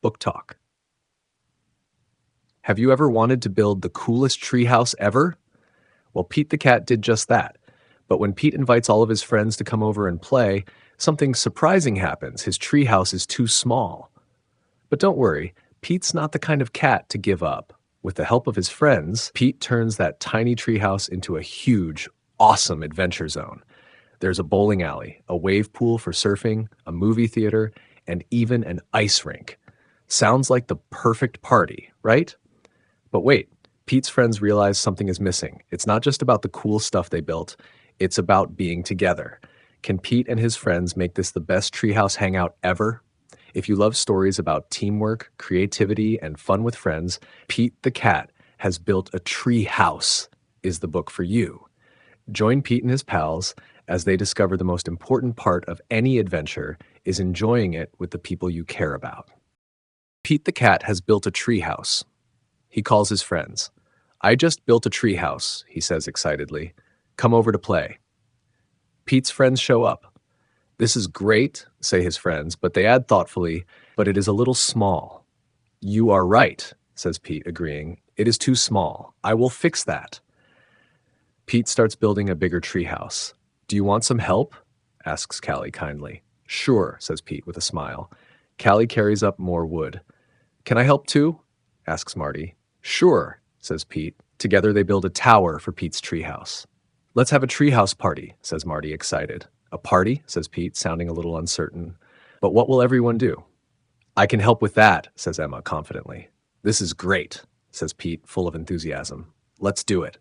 Book Talk. Have you ever wanted to build the coolest treehouse ever? Well, Pete the cat did just that. But when Pete invites all of his friends to come over and play, something surprising happens. His treehouse is too small. But don't worry, Pete's not the kind of cat to give up. With the help of his friends, Pete turns that tiny treehouse into a huge, awesome adventure zone. There's a bowling alley, a wave pool for surfing, a movie theater, and even an ice rink. Sounds like the perfect party, right? But wait, Pete's friends realize something is missing. It's not just about the cool stuff they built, it's about being together. Can Pete and his friends make this the best treehouse hangout ever? If you love stories about teamwork, creativity, and fun with friends, Pete the Cat Has Built a Tree House is the book for you. Join Pete and his pals as they discover the most important part of any adventure is enjoying it with the people you care about. Pete the Cat has built a tree house. He calls his friends. "I just built a tree house," he says excitedly. "Come over to play." Pete's friends show up. "This is great," say his friends, but they add thoughtfully, "but it is a little small." "You are right," says Pete, agreeing. "It is too small. I will fix that." Pete starts building a bigger treehouse. "Do you want some help?" asks Callie kindly. "Sure," says Pete with a smile. Callie carries up more wood. "Can I help too?" asks Marty. "Sure," says Pete. Together they build a tower for Pete's treehouse. "Let's have a treehouse party," says Marty, excited. "A party?" says Pete, sounding a little uncertain. "But what will everyone do?" "I can help with that," says Emma confidently. "This is great," says Pete, full of enthusiasm. "Let's do it."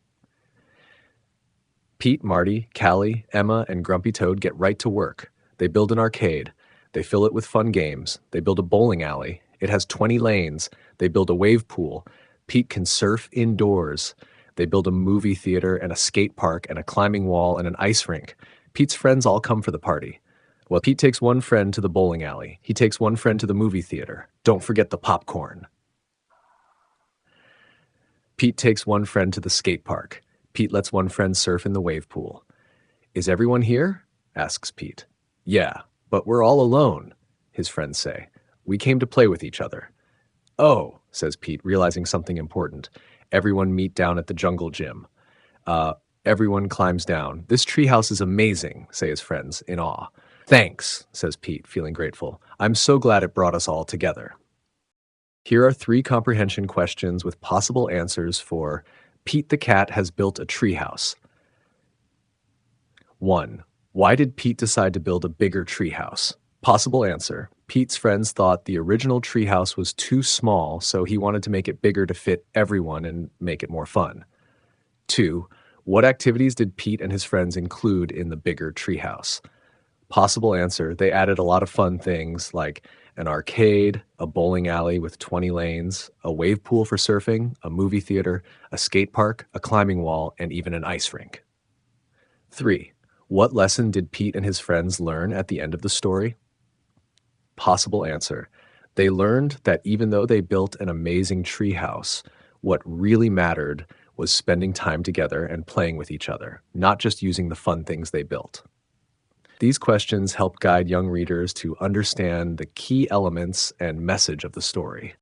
Pete, Marty, Callie, Emma, and Grumpy Toad get right to work. They build an arcade. They fill it with fun games. They build a bowling alley. It has 20 lanes. They build a wave pool. Pete can surf indoors. They build a movie theater and a skate park and a climbing wall and an ice rink. Pete's friends all come for the party. Well, Pete takes one friend to the bowling alley. He takes one friend to the movie theater. Don't forget the popcorn. Pete takes one friend to the skate park. Pete lets one friend surf in the wave pool. "Is everyone here?" asks Pete. "Yeah, but we're all alone," his friends say. "We came to play with each other." "Oh," says Pete, realizing something important. "Everyone meet down at the jungle gym." Everyone climbs down. "This treehouse is amazing," say his friends in awe. "Thanks," says Pete, feeling grateful. "I'm so glad it brought us all together." Here are 3 comprehension questions with possible answers for Pete the Cat Has Built a Treehouse. 1. Why did Pete decide to build a bigger treehouse? Possible answer. Pete's friends thought the original treehouse was too small, so he wanted to make it bigger to fit everyone and make it more fun. 2. What activities did Pete and his friends include in the bigger treehouse? Possible answer. They added a lot of fun things like an arcade, a bowling alley with 20 lanes, a wave pool for surfing, a movie theater, a skate park, a climbing wall, and even an ice rink. 3. What lesson did Pete and his friends learn at the end of the story? Possible answer. They learned that even though they built an amazing treehouse, what really mattered was spending time together and playing with each other, not just using the fun things they built. These questions help guide young readers to understand the key elements and message of the story.